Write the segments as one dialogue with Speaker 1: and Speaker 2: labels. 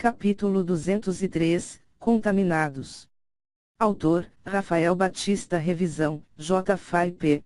Speaker 1: Capítulo 203, Contaminados. Autor, Rafael Batista. Revisão, J.F.P.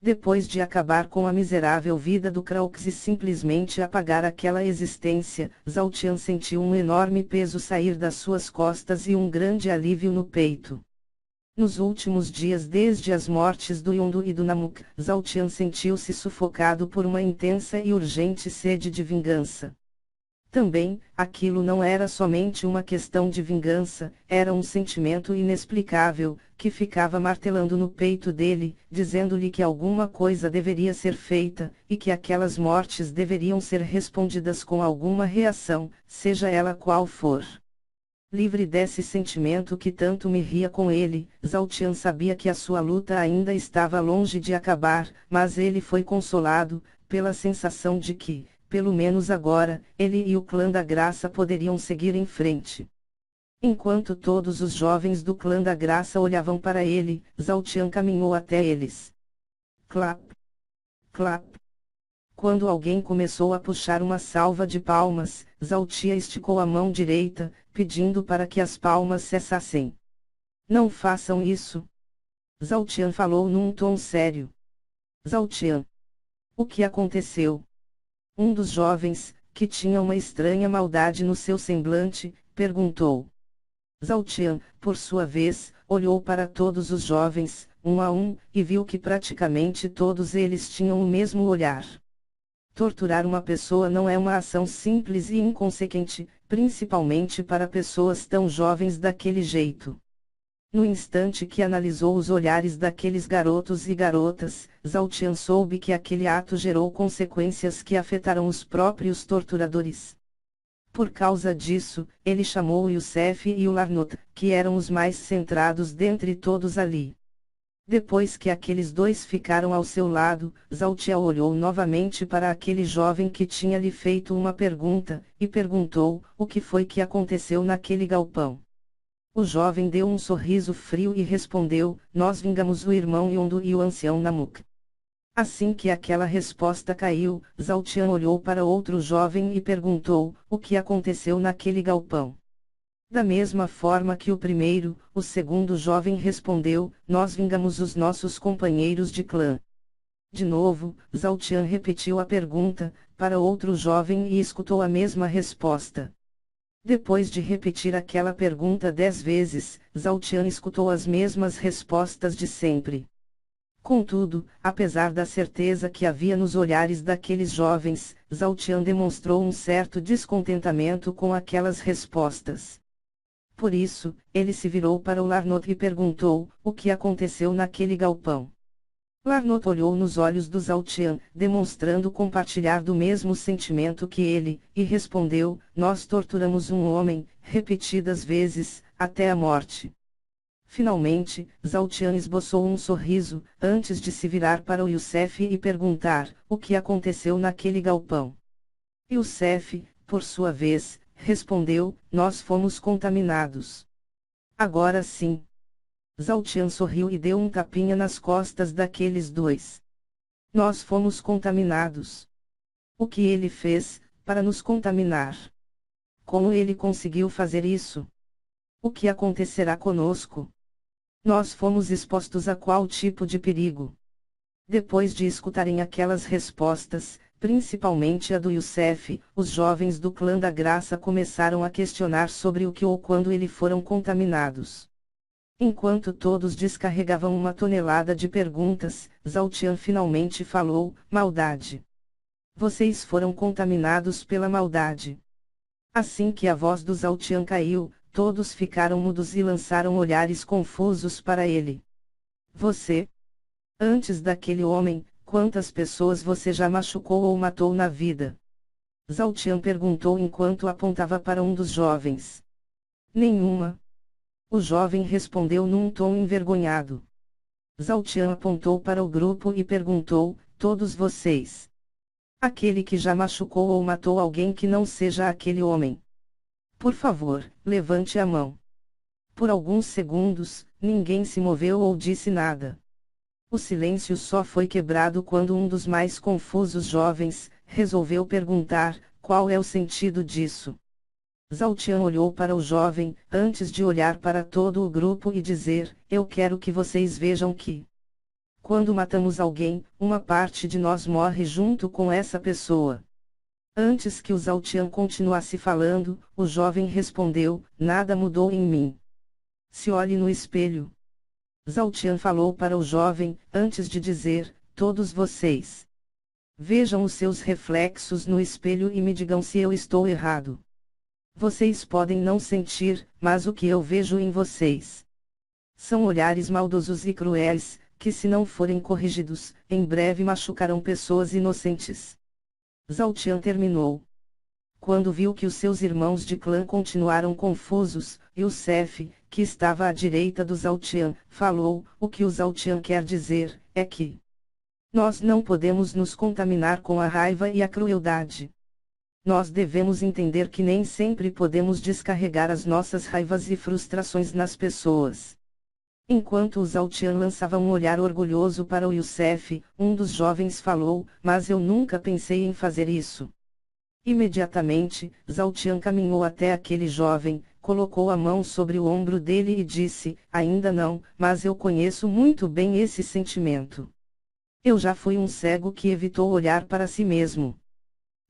Speaker 1: Depois de acabar com a miserável vida do Craux e simplesmente apagar aquela existência, Zhao Tian sentiu um enorme peso sair das suas costas e um grande alívio no peito. Nos últimos dias desde as mortes do Yondu e do Namuk, Zhao Tian sentiu-se sufocado por uma intensa e urgente sede de vingança. Também, aquilo não era somente uma questão de vingança, era um sentimento inexplicável, que ficava martelando no peito dele, dizendo-lhe que alguma coisa deveria ser feita, e que aquelas mortes deveriam ser respondidas com alguma reação, seja ela qual for. Livre desse sentimento que tanto me ria com ele, Zhao Tian sabia que a sua luta ainda estava longe de acabar, mas ele foi consolado, pela sensação de que, pelo menos agora, ele e o clã da Graça poderiam seguir em frente. Enquanto todos os jovens do clã da Graça olhavam para ele, Zhao Tian caminhou até eles. Clap! Clap! Quando alguém começou a puxar uma salva de palmas, Zhao Tian esticou a mão direita, pedindo para que as palmas cessassem. Não façam isso. Zhao Tian falou num tom sério. Zhao Tian. O que aconteceu? Um dos jovens, que tinha uma estranha maldade no seu semblante, perguntou. Zhao Tian, por sua vez, olhou para todos os jovens, um a um, e viu que praticamente todos eles tinham o mesmo olhar. Torturar uma pessoa não é uma ação simples e inconsequente, principalmente para pessoas tão jovens daquele jeito. No instante que analisou os olhares daqueles garotos e garotas, Zhao Tian soube que aquele ato gerou consequências que afetaram os próprios torturadores. Por causa disso, ele chamou o Youssef e o Larnot, que eram os mais centrados dentre todos ali. Depois que aqueles dois ficaram ao seu lado, Zhao Tian olhou novamente para aquele jovem que tinha lhe feito uma pergunta, e perguntou, o que foi que aconteceu naquele galpão. O jovem deu um sorriso frio e respondeu, nós vingamos o irmão Yondu e o ancião Namuk. Assim que aquela resposta caiu, Zhao Tian olhou para outro jovem e perguntou, o que aconteceu naquele galpão. Da mesma forma que o primeiro, o segundo jovem respondeu, nós vingamos os nossos companheiros de clã. De novo, Zhao Tian repetiu a pergunta, para outro jovem e escutou a mesma resposta. Depois de repetir aquela pergunta 10 vezes, Zhao Tian escutou as mesmas respostas de sempre. Contudo, apesar da certeza que havia nos olhares daqueles jovens, Zhao Tian demonstrou um certo descontentamento com aquelas respostas. Por isso, ele se virou para o Larnot e perguntou, o que aconteceu naquele galpão. Larnot olhou nos olhos do Zhao Tian, demonstrando compartilhar do mesmo sentimento que ele, e respondeu, nós torturamos um homem, repetidas vezes, até a morte. Finalmente, Zhao Tian esboçou um sorriso, antes de se virar para o Youssef e perguntar, o que aconteceu naquele galpão. Youssef, por sua vez, respondeu, nós fomos contaminados. Agora sim. Zhao Tian sorriu e deu um tapinha nas costas daqueles dois. Nós fomos contaminados. O que ele fez, para nos contaminar? Como ele conseguiu fazer isso? O que acontecerá conosco? Nós fomos expostos a qual tipo de perigo? Depois de escutarem aquelas respostas, principalmente a do Youssef, os jovens do clã da Graça começaram a questionar sobre o que ou quando eles foram contaminados. Enquanto todos descarregavam uma tonelada de perguntas, Zhao Tian finalmente falou, maldade. Vocês foram contaminados pela maldade. Assim que a voz do Zhao Tian caiu, todos ficaram mudos e lançaram olhares confusos para ele. Você? Antes daquele homem, quantas pessoas você já machucou ou matou na vida? Zhao Tian perguntou enquanto apontava para um dos jovens. Nenhuma. O jovem respondeu num tom envergonhado. Zhao Tian apontou para o grupo e perguntou, todos vocês? Aquele que já machucou ou matou alguém que não seja aquele homem? Por favor, levante a mão. Por alguns segundos, ninguém se moveu ou disse nada. O silêncio só foi quebrado quando um dos mais confusos jovens resolveu perguntar, qual é o sentido disso? Zhao Tian olhou para o jovem, antes de olhar para todo o grupo e dizer: eu quero que vocês vejam que, quando matamos alguém, uma parte de nós morre junto com essa pessoa. Antes que o Zhao Tian continuasse falando, o jovem respondeu: nada mudou em mim. Se olhe no espelho. Zhao Tian falou para o jovem, antes de dizer: todos vocês vejam os seus reflexos no espelho e me digam se eu estou errado. Vocês podem não sentir, mas o que eu vejo em vocês são olhares maldosos e cruéis, que se não forem corrigidos, em breve machucarão pessoas inocentes. Zhao Tian terminou. Quando viu que os seus irmãos de clã continuaram confusos, Youssef, que estava à direita do Zhao Tian, falou: o que o Zhao Tian quer dizer é que nós não podemos nos contaminar com a raiva e a crueldade. Nós devemos entender que nem sempre podemos descarregar as nossas raivas e frustrações nas pessoas. Enquanto o Zhao Tian lançava um olhar orgulhoso para o Youssef, um dos jovens falou: mas eu nunca pensei em fazer isso. Imediatamente, Zhao Tian caminhou até aquele jovem, colocou a mão sobre o ombro dele e disse: ainda não, mas eu conheço muito bem esse sentimento. Eu já fui um cego que evitou olhar para si mesmo.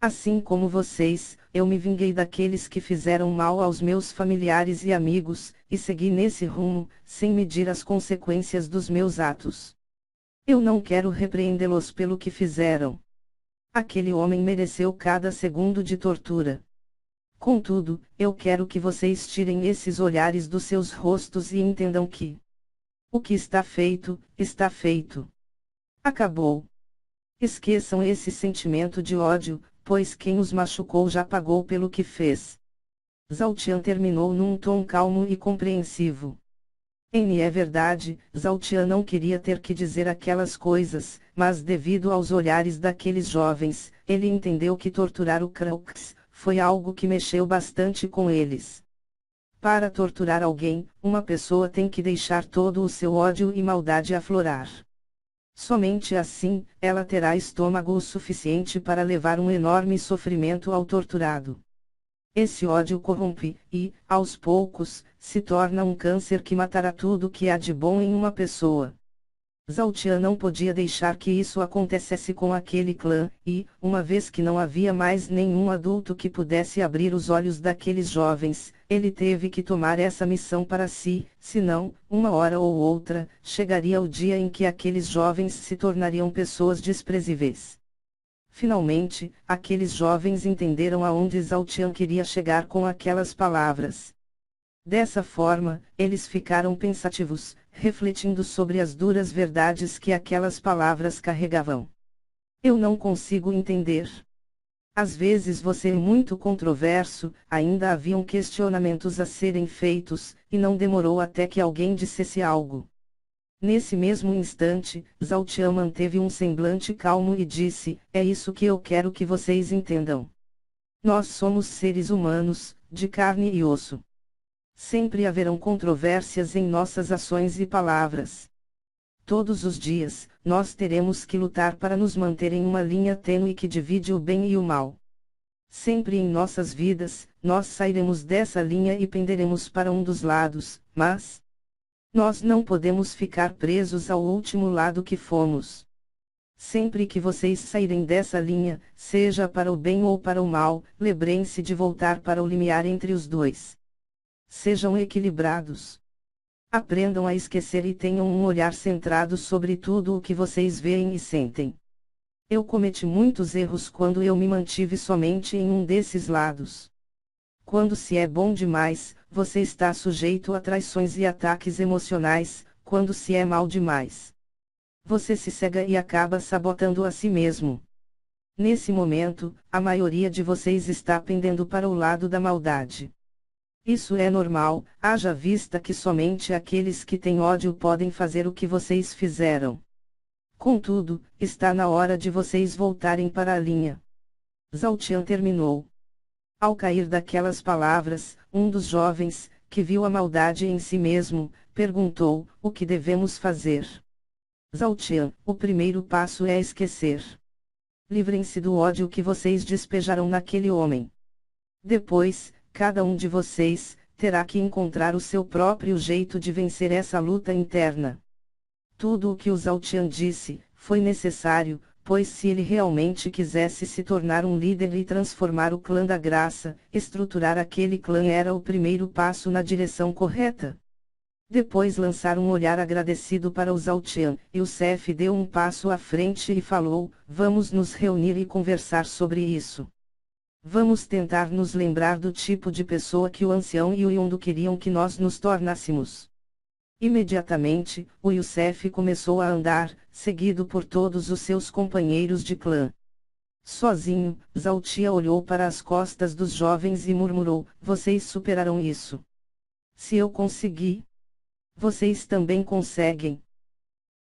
Speaker 1: Assim como vocês, eu me vinguei daqueles que fizeram mal aos meus familiares e amigos, e segui nesse rumo, sem medir as consequências dos meus atos. Eu não quero repreendê-los pelo que fizeram. Aquele homem mereceu cada segundo de tortura. Contudo, eu quero que vocês tirem esses olhares dos seus rostos e entendam que o que está feito, está feito. Acabou. Esqueçam esse sentimento de ódio, pois quem os machucou já pagou pelo que fez. Zhao Tian terminou num tom calmo e compreensivo. É verdade, Zhao Tian não queria ter que dizer aquelas coisas, mas devido aos olhares daqueles jovens, ele entendeu que torturar o Crux foi algo que mexeu bastante com eles. Para torturar alguém, uma pessoa tem que deixar todo o seu ódio e maldade aflorar. Somente assim, ela terá estômago o suficiente para levar um enorme sofrimento ao torturado. Esse ódio corrompe, e, aos poucos, se torna um câncer que matará tudo que há de bom em uma pessoa. Zhao Tian não podia deixar que isso acontecesse com aquele clã, e, uma vez que não havia mais nenhum adulto que pudesse abrir os olhos daqueles jovens, ele teve que tomar essa missão para si, senão, uma hora ou outra, chegaria o dia em que aqueles jovens se tornariam pessoas desprezíveis. Finalmente, aqueles jovens entenderam aonde Zhao Tian queria chegar com aquelas palavras. Dessa forma, eles ficaram pensativos, refletindo sobre as duras verdades que aquelas palavras carregavam. Eu não consigo entender. Às vezes você é muito controverso, ainda haviam questionamentos a serem feitos, e não demorou até que alguém dissesse algo. Nesse mesmo instante, Zhao Tian manteve um semblante calmo e disse: é isso que eu quero que vocês entendam. Nós somos seres humanos, de carne e osso. Sempre haverão controvérsias em nossas ações e palavras. Todos os dias, nós teremos que lutar para nos manter em uma linha tênue que divide o bem e o mal. Sempre em nossas vidas, nós sairemos dessa linha e penderemos para um dos lados, mas nós não podemos ficar presos ao último lado que fomos. Sempre que vocês saírem dessa linha, seja para o bem ou para o mal, lembrem-se de voltar para o limiar entre os dois. Sejam equilibrados. Aprendam a esquecer e tenham um olhar centrado sobre tudo o que vocês veem e sentem. Eu cometi muitos erros quando eu me mantive somente em um desses lados. Quando se é bom demais, você está sujeito a traições e ataques emocionais, quando se é mal demais, você se cega e acaba sabotando a si mesmo. Nesse momento, a maioria de vocês está pendendo para o lado da maldade. Isso é normal, haja vista que somente aqueles que têm ódio podem fazer o que vocês fizeram. Contudo, está na hora de vocês voltarem para a linha. Zhao Tian terminou. Ao cair daquelas palavras, um dos jovens, que viu a maldade em si mesmo, perguntou: o que devemos fazer? Zhao Tian: o primeiro passo é esquecer. Livrem-se do ódio que vocês despejaram naquele homem. Depois, cada um de vocês terá que encontrar o seu próprio jeito de vencer essa luta interna. Tudo o que o Zhao Tian disse foi necessário, pois se ele realmente quisesse se tornar um líder e transformar o clã da graça, estruturar aquele clã era o primeiro passo na direção correta. Depois lançar um olhar agradecido para o Zhao Tian, Youssef deu um passo à frente e falou: vamos nos reunir e conversar sobre isso. Vamos tentar nos lembrar do tipo de pessoa que o ancião e o Yondo queriam que nós nos tornássemos. Imediatamente, o Youssef começou a andar, seguido por todos os seus companheiros de clã. Sozinho, Zhao Tia olhou para as costas dos jovens e murmurou: vocês superarão isso. Se eu consegui, vocês também conseguem.